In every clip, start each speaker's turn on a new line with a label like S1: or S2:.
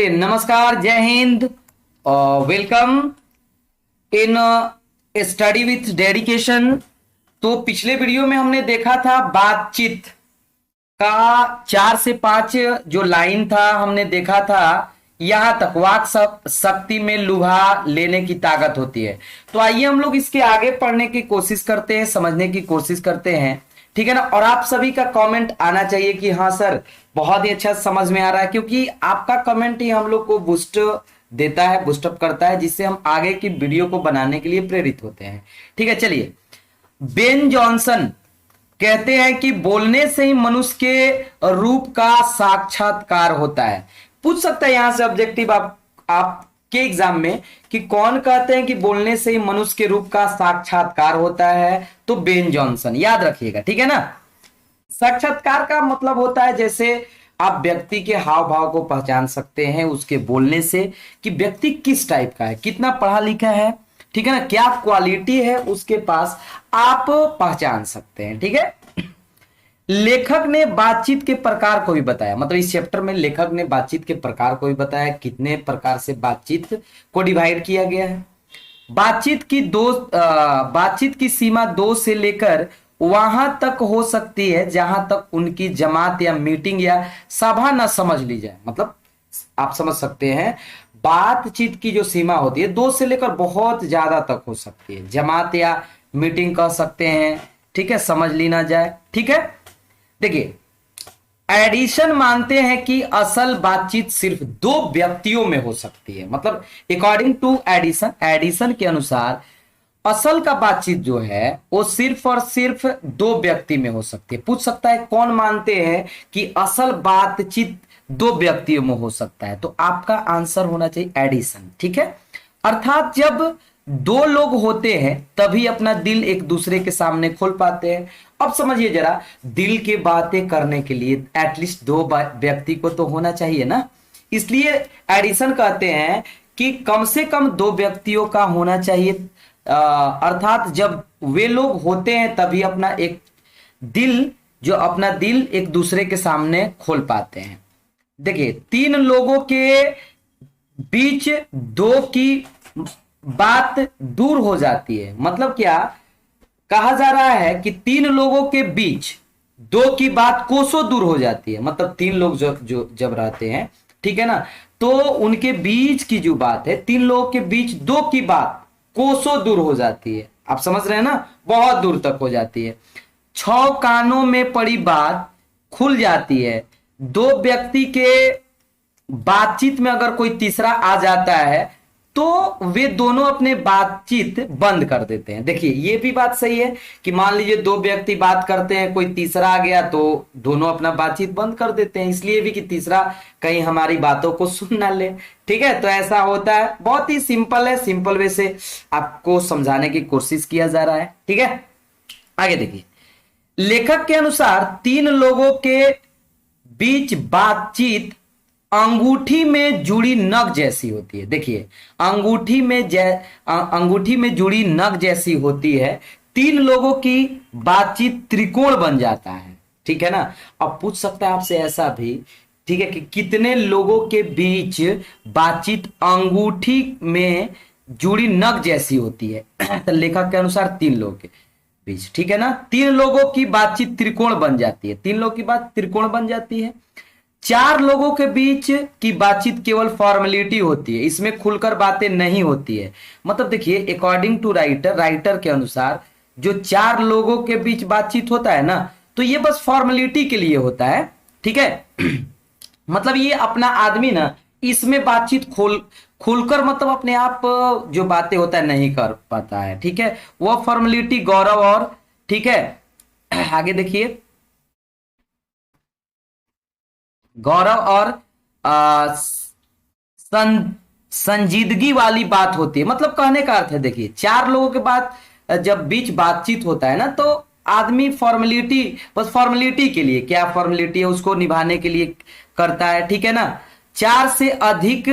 S1: चलिए नमस्कार, जय हिंद और welcome in study with dedication. तो पिछले वीडियो में हमने देखा था बातचीत का 4 से 5 जो लाइन था, हमने देखा था यहां तक वाक शक्ति में लुभा लेने की ताकत होती है। तो आइए हम लोग इसके आगे पढ़ने की कोशिश करते हैं, समझने की कोशिश करते हैं, ठीक है ना। और आप सभी का कमेंट आना चाहिए कि हाँ सर बहुत ही अच्छा समझ में आ रहा है, क्योंकि आपका कमेंट ही हम लोग को बूस्ट देता है, बूस्टअप करता है, जिससे हम आगे की वीडियो को बनाने के लिए प्रेरित होते हैं। ठीक है, चलिए। बेन जॉनसन कहते हैं कि बोलने से ही मनुष्य के रूप का साक्षात्कार होता है। पूछ सकता है यहां से ऑब्जेक्टिव आपके एग्जाम में कि कौन कहते हैं कि बोलने से ही मनुष्य के रूप का साक्षात्कार होता है, तो बेन जॉनसन, याद रखिएगा, ठीक है ना। साक्षात्कार का मतलब होता है जैसे आप व्यक्ति के हाव भाव को पहचान सकते हैं उसके बोलने से कि व्यक्ति किस टाइप का है, कितना पढ़ा लिखा है, ठीक है ना, क्या क्वालिटी है उसके पास, आप पहचान सकते हैं। ठीक है। लेखक ने बातचीत के प्रकार को भी बताया, मतलब इस चैप्टर में लेखक ने बातचीत के प्रकार को भी बताया, कितने प्रकार से बातचीत को डिवाइड किया गया है। बातचीत की सीमा 2 से लेकर वहां तक हो सकती है जहां तक उनकी जमात या मीटिंग या सभा न समझ ली जाए। मतलब आप समझ सकते हैं बातचीत की जो सीमा होती है 2 से लेकर बहुत ज्यादा तक हो सकती है, जमात या मीटिंग कह सकते हैं, ठीक है, समझ ली ना जाए। ठीक है, देखिए एडिशन मानते हैं कि असल बातचीत सिर्फ 2 व्यक्तियों में हो सकती है। मतलब अकॉर्डिंग टू एडिशन के अनुसार असल का बातचीत जो है वो सिर्फ और सिर्फ 2 व्यक्ति में हो सकती है। पूछ सकता है कौन मानते हैं कि असल बातचीत 2 व्यक्तियों में हो सकता है, तो आपका आंसर होना चाहिए एडिशन। ठीक है, अर्थात जब 2 लोग होते हैं तभी अपना दिल एक दूसरे के सामने खोल पाते हैं। अब समझिए जरा, दिल की बातें करने के लिए एटलीस्ट 2 व्यक्ति को तो होना चाहिए ना, इसलिए एडिशन कहते हैं कि कम से कम 2 व्यक्तियों का होना चाहिए। अर्थात जब वे लोग होते हैं तभी अपना दिल एक दूसरे के सामने खोल पाते हैं। देखिए 3 लोगों के बीच 2 की बात दूर हो जाती है। मतलब क्या कहा जा रहा है कि 3 लोगों के बीच 2 की बात कोसों दूर हो जाती है। मतलब 3 लोग जो जब रहते हैं, ठीक है ना, तो उनके बीच की जो बात है, 3 लोगों के बीच 2 की बात कोसों दूर हो जाती है। आप समझ रहे हैं ना, बहुत दूर तक हो जाती है। 6 कानों में पड़ी बात खुल जाती है। 2 व्यक्ति के बातचीत में अगर कोई तीसरा आ जाता है तो वे दोनों अपने बातचीत बंद कर देते हैं। देखिए ये भी बात सही है कि मान लीजिए 2 व्यक्ति बात करते हैं, कोई तीसरा आ गया तो दोनों अपना बातचीत बंद कर देते हैं, इसलिए भी कि तीसरा कहीं हमारी बातों को सुन ना ले। ठीक है, तो ऐसा होता है। बहुत ही सिंपल है, सिंपल वे से आपको समझाने की कोशिश किया जा रहा है। ठीक है, आगे देखिए। लेखक के अनुसार 3 लोगों के बीच बातचीत अंगूठी में जुड़ी नग जैसी होती है। देखिए अंगूठी में जुड़ी नग जैसी होती है। 3 लोगों की बातचीत त्रिकोण बन जाता है। ठीक है ना। अब पूछ सकता है आपसे ऐसा भी, ठीक है, कि कितने लोगों के बीच बातचीत अंगूठी में जुड़ी नग जैसी होती है। तो लेखक के अनुसार 3 लोगों के बीच, ठीक है ना, 3 लोगों की बातचीत त्रिकोण बन जाती है। 3 लोगों की बात त्रिकोण बन जाती है। 4 लोगों के बीच की बातचीत केवल फॉर्मेलिटी होती है, इसमें खुलकर बातें नहीं होती है। मतलब देखिए अकॉर्डिंग टू राइटर के अनुसार जो 4 लोगों के बीच बातचीत होता है ना, तो ये बस फॉर्मेलिटी के लिए होता है। ठीक है। मतलब ये अपना आदमी ना इसमें बातचीत खुलकर मतलब अपने आप जो बातें होता है नहीं कर पाता है। ठीक है, वो फॉर्मेलिटी गौरव और, ठीक है, आगे देखिए, गौरव और संजीदगी वाली बात होती है। मतलब कहने का अर्थ है, देखिए 4 लोगों के बाद जब बीच बातचीत होता है ना, तो आदमी फॉर्मेलिटी, बस फॉर्मेलिटी के लिए, क्या फॉर्मेलिटी है उसको निभाने के लिए करता है। ठीक है ना। 4 से अधिक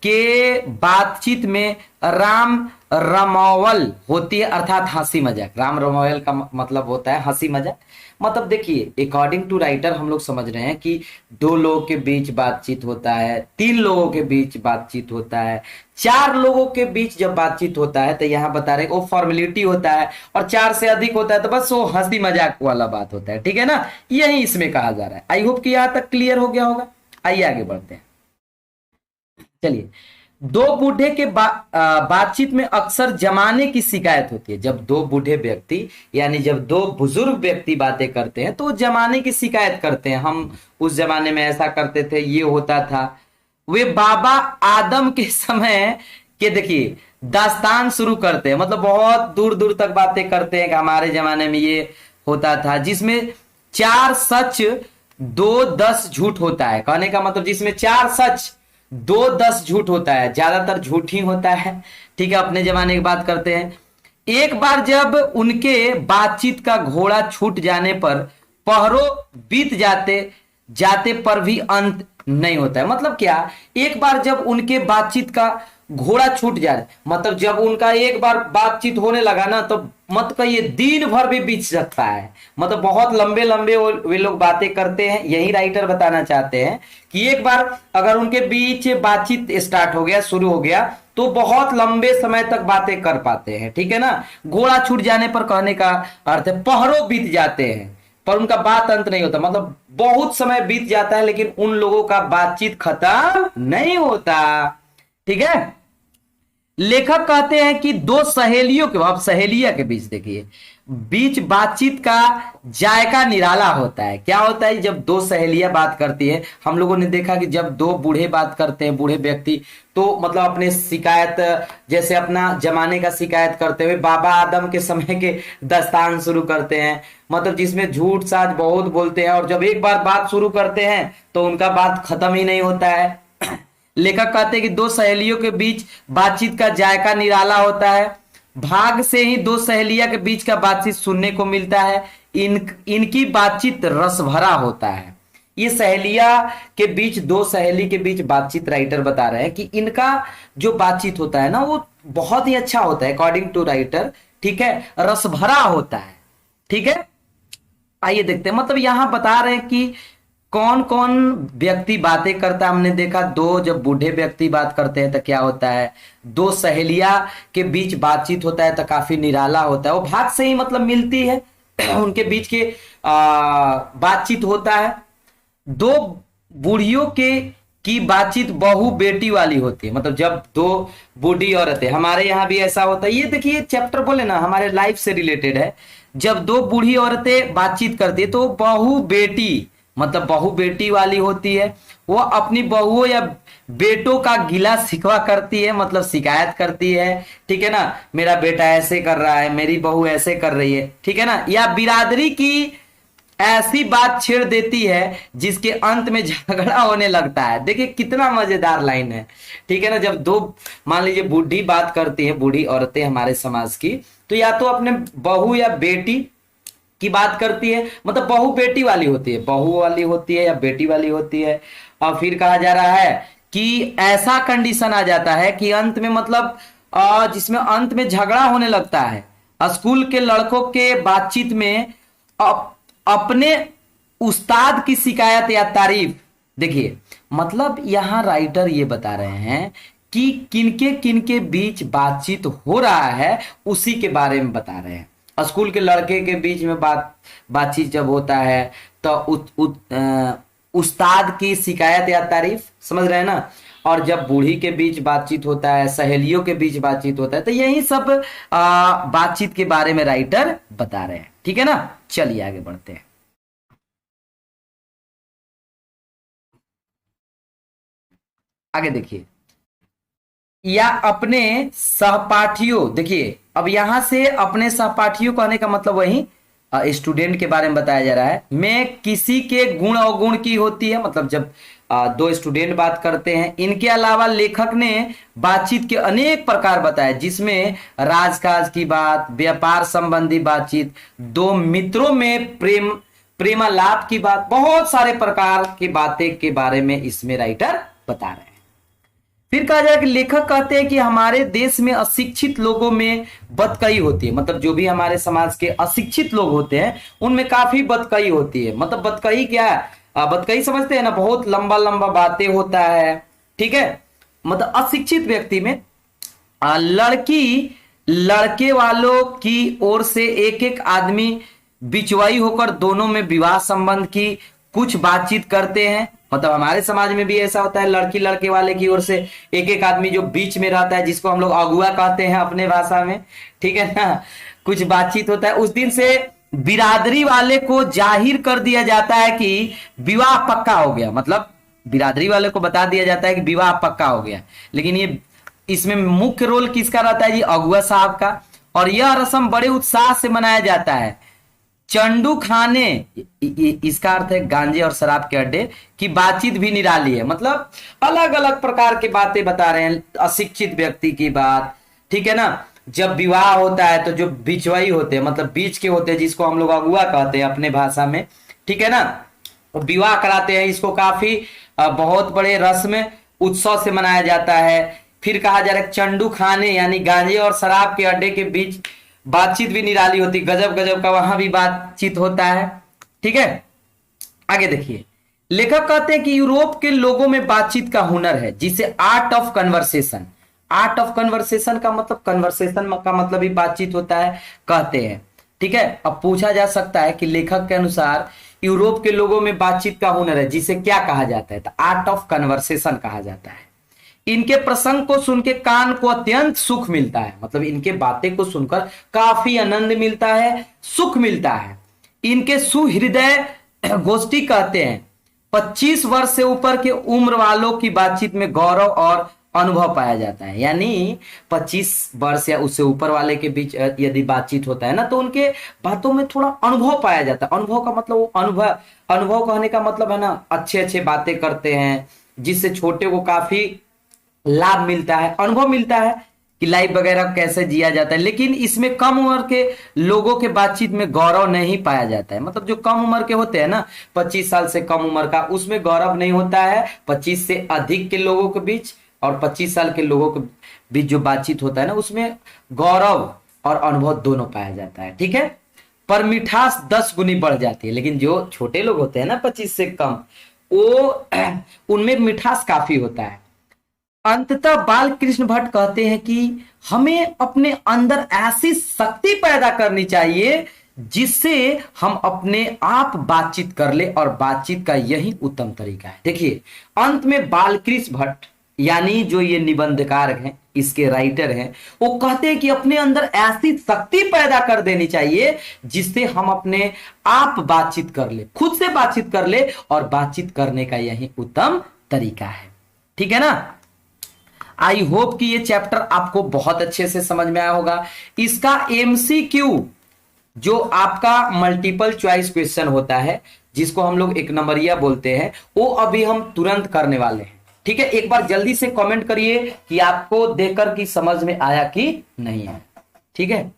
S1: के बातचीत में राम रमौवल होती है, अर्थात हंसी मजाक। राम रमौवल का मतलब होता है हंसी मजाक। मतलब देखिए अकॉर्डिंग टू राइटर हम लोग समझ रहे हैं कि दो लोगों के बीच बातचीत होता है, तीन लोगों के बीच बातचीत होता है, चार लोगों के बीच जब बातचीत होता है तो यहाँ बता रहे हैं वो फॉर्मेलिटी होता है, और चार से अधिक होता है तो बस वो हंसी मजाक वाला बात होता है। ठीक है ना, यही इसमें कहा जा रहा है। आई होप कि यहां तक क्लियर हो गया होगा। आइए आगे बढ़ते हैं। चलिए, दो बूढ़े के बातचीत में अक्सर जमाने की शिकायत होती है। जब दो बूढ़े व्यक्ति यानी जब दो बुजुर्ग व्यक्ति बातें करते हैं तो जमाने की शिकायत करते हैं, हम उस जमाने में ऐसा करते थे, ये होता था। वे बाबा आदम के समय के देखिए दास्तान शुरू करते हैं, मतलब बहुत दूर दूर तक बातें करते हैं कि हमारे जमाने में ये होता था, जिसमें चार सच दो दस झूठ होता है। कहने का मतलब जिसमें चार सच दो दस झूठ होता है, ज्यादातर झूठ ही होता है। ठीक है, अपने जमाने की बात करते हैं। एक बार जब उनके बातचीत का घोड़ा छूट जाने पर पहरों बीत जाते जाते पर भी अंत नहीं होता है। मतलब क्या, एक बार जब उनके बातचीत का घोड़ा छूट जाए, मतलब जब उनका एक बार बातचीत होने लगा ना तो मत कहिए दिन भर भी बीत सकता है। मतलब बहुत लंबे लंबे वे लोग बातें करते हैं। यही राइटर बताना चाहते हैं कि एक बार अगर उनके बीच बातचीत स्टार्ट हो गया, शुरू हो गया, तो बहुत लंबे समय तक बातें कर पाते हैं। ठीक है ना, घोड़ा छूट जाने पर कहने का अर्थ है पहरों बीत जाते हैं पर उनका बात अंत नहीं होता। मतलब बहुत समय बीत जाता है लेकिन उन लोगों का बातचीत खत्म नहीं होता। ठीक है, लेखक कहते हैं कि दो सहेलियों के, अब सहेलिया के बीच देखिए, बीच बातचीत का जायका निराला होता है। क्या होता है, जब दो सहेलियां बात करती है, हम लोगों ने देखा कि जब दो बूढ़े बात करते हैं, बूढ़े व्यक्ति, तो मतलब अपने शिकायत, जैसे अपना जमाने का शिकायत करते हुए बाबा आदम के समय के दास्तान शुरू करते हैं, मतलब जिसमें झूठ साज बहुत बोलते हैं, और जब एक बार बात शुरू करते हैं तो उनका बात खत्म ही नहीं होता है। लेखक कहते हैं कि दो सहेलियों के बीच बातचीत का जायका निराला होता है। भाग से ही दो सहेलियों के बीच का बातचीत सुनने को मिलता है। इनकी बातचीत रस भरा होता है। ये सहेलिया के बीच, दो सहेली के बीच बातचीत राइटर बता रहे हैं कि इनका जो बातचीत होता है ना वो बहुत ही अच्छा होता है अकॉर्डिंग टू राइटर। ठीक है, रस भरा होता है। ठीक है, आइए देखते हैं। मतलब यहां बता रहे हैं कि कौन कौन व्यक्ति बातें करता है। हमने देखा दो, जब बूढ़े व्यक्ति बात करते हैं तो क्या होता है, दो सहेलियां के बीच बातचीत होता है तो काफी निराला होता है, वो भाग से ही मतलब मिलती है उनके बीच के बातचीत होता है। दो बूढ़ियों के की बातचीत बहू बेटी वाली होती है। मतलब जब दो बूढ़ी औरतें, हमारे यहाँ भी ऐसा होता है, ये देखिए चैप्टर बोले ना हमारे लाइफ से रिलेटेड है। जब दो बूढ़ी औरतें बातचीत करती है तो बहू बेटी, मतलब बहू बेटी वाली होती है। वो अपनी बहुओं या बेटों का गिला शिकवा करती है, मतलब शिकायत करती है। ठीक है ना, मेरा बेटा ऐसे कर रहा है, मेरी बहू ऐसे कर रही है। ठीक है ना, या बिरादरी की ऐसी बात छेड़ देती है जिसके अंत में झगड़ा होने लगता है। देखिए कितना मजेदार लाइन है। ठीक है ना, जब दो मान लीजिए बूढ़ी बात करती है, बूढ़ी औरतें हमारे समाज की, तो या तो अपने बहू या बेटी की बात करती है, मतलब बहू बेटी वाली होती है, बहू वाली होती है या बेटी वाली होती है। और फिर कहा जा रहा है कि ऐसा कंडीशन आ जाता है कि अंत में मतलब जिसमें अंत में झगड़ा होने लगता है। स्कूल के लड़कों के बातचीत में अपने उस्ताद की शिकायत या तारीफ। देखिए मतलब यहां राइटर ये बता रहे हैं कि किनके बीच बातचीत हो रहा है उसी के बारे में बता रहे हैं। स्कूल के लड़के के बीच में बातचीत जब होता है तो उस्ताद की शिकायत या तारीफ, समझ रहे हैं ना। और जब बूढ़ी के बीच बातचीत होता है, सहेलियों के बीच बातचीत होता है, तो यही सब बातचीत के बारे में राइटर बता रहे हैं। ठीक है ना, चलिए आगे बढ़ते हैं। आगे देखिए, या अपने सहपाठियों, देखिए अब यहां से अपने सहपाठियों कहने का मतलब वही स्टूडेंट के बारे में बताया जा रहा है। में किसी के गुण अवगुण की होती है, मतलब जब दो स्टूडेंट बात करते हैं। इनके अलावा लेखक ने बातचीत के अनेक प्रकार बताए, जिसमें राजकाज की बात, व्यापार संबंधी बातचीत, दो मित्रों में प्रेमालाप की बात, बहुत सारे प्रकार की बातें के बारे में इसमें राइटर बता रहे हैं। फिर कहा जाए कि लेखक कहते हैं कि हमारे देश में अशिक्षित लोगों में बदकई होती है, मतलब जो भी हमारे समाज के अशिक्षित लोग होते हैं उनमें काफी बदकई होती है। मतलब बदकई क्या है, बदकई समझते हैं ना, बहुत लंबा लंबा बातें होता है, ठीक है। मतलब अशिक्षित व्यक्ति में लड़की लड़के वालों की ओर से एक एक आदमी बिचवाई होकर दोनों में विवाह संबंध की कुछ बातचीत करते हैं। मतलब हमारे समाज में भी ऐसा होता है, लड़की लड़के वाले की ओर से एक एक आदमी जो बीच में रहता है, जिसको हम लोग अगुआ कहते हैं अपने भाषा में, ठीक है ना, कुछ बातचीत होता है। उस दिन से बिरादरी वाले को जाहिर कर दिया जाता है कि विवाह पक्का हो गया, मतलब बिरादरी वाले को बता दिया जाता है कि विवाह पक्का हो गया। लेकिन ये इसमें मुख्य रोल किसका रहता है जी, अगुआ साहब का। और यह रस्म बड़े उत्साह से मनाया जाता है। चंडू खाने, इसका अर्थ है गांजे और शराब के अड्डे की बातचीत भी निराली है। मतलब अलग अलग प्रकार की बातें बता रहे हैं, अशिक्षित व्यक्ति की बात, ठीक है ना। जब विवाह होता है तो जो बिचवाई होते हैं, मतलब बीच के होते हैं, जिसको हम लोग अगुआ कहते हैं अपने भाषा में, ठीक है ना, विवाह कराते हैं। इसको काफी बहुत बड़े रस्म उत्सव से मनाया जाता है। फिर कहा जा रहा है चंडू खाने यानी गांजे और शराब के अड्डे के बीच बातचीत भी निराली होती, गजब गजब का वहां भी बातचीत होता है, ठीक है। आगे देखिए, लेखक कहते हैं कि यूरोप के लोगों में बातचीत का हुनर है, जिसे art of conversation, art of conversation का मतलब, कन्वर्सेशन का मतलब ही बातचीत होता है, कहते हैं, ठीक है। अब पूछा जा सकता है कि लेखक के अनुसार यूरोप के लोगों में बातचीत का हुनर है, जिसे क्या कहा जाता है, तो आर्ट ऑफ कन्वर्सेशन कहा जाता है। इनके प्रसंग को सुन के कान को अत्यंत सुख मिलता है, मतलब इनके बातें को सुनकर काफी आनंद मिलता है, सुख मिलता है। इनके सुहृदय गोष्ठी कहते हैं 25 वर्ष से ऊपर के उम्र वालों की बातचीत में गौरव और अनुभव पाया जाता है। यानी 25 वर्ष या उससे ऊपर वाले के बीच यदि बातचीत होता है ना, तो उनके बातों में थोड़ा अनुभव पाया जाता है। अनुभव का मतलब वो अनुभव कहने का मतलब है ना, अच्छे अच्छे बातें करते हैं, जिससे छोटे को काफी लाभ मिलता है, अनुभव मिलता है कि लाइफ वगैरह कैसे जिया जाता है। लेकिन इसमें कम उम्र के लोगों के बातचीत में गौरव नहीं पाया जाता है। मतलब जो कम उम्र के होते हैं ना, 25 साल से कम उम्र का, उसमें गौरव नहीं होता है। 25 से अधिक के लोगों के बीच और 25 साल के लोगों के बीच जो बातचीत होता है ना, उसमें गौरव और अनुभव दोनों पाया जाता है, ठीक है। पर मिठास 10 गुनी बढ़ जाती है। लेकिन जो छोटे लोग होते हैं ना 25 से कम, वो उनमें मिठास काफी होता है। अंततः बाल कृष्ण भट्ट कहते हैं कि हमें अपने अंदर ऐसी शक्ति पैदा करनी चाहिए जिससे हम अपने आप बातचीत कर ले, और बातचीत का यही उत्तम तरीका है। देखिए अंत में बाल कृष्ण भट्ट यानी जो ये निबंधकार हैं, इसके राइटर हैं, वो कहते हैं कि अपने अंदर ऐसी शक्ति पैदा कर देनी चाहिए जिससे हम अपने आप बातचीत कर ले, खुद से बातचीत कर ले, और बातचीत करने का यही उत्तम तरीका है, ठीक है ना। आई होप कि ये चैप्टर आपको बहुत अच्छे से समझ में आया होगा। इसका एमसीक्यू जो आपका मल्टीपल चॉइस क्वेश्चन होता है, जिसको हम लोग एक नंबरिया बोलते हैं, वो अभी हम तुरंत करने वाले हैं, ठीक है। एक बार जल्दी से कमेंट करिए कि आपको देखकर कि समझ में आया कि नहीं आया, ठीक है।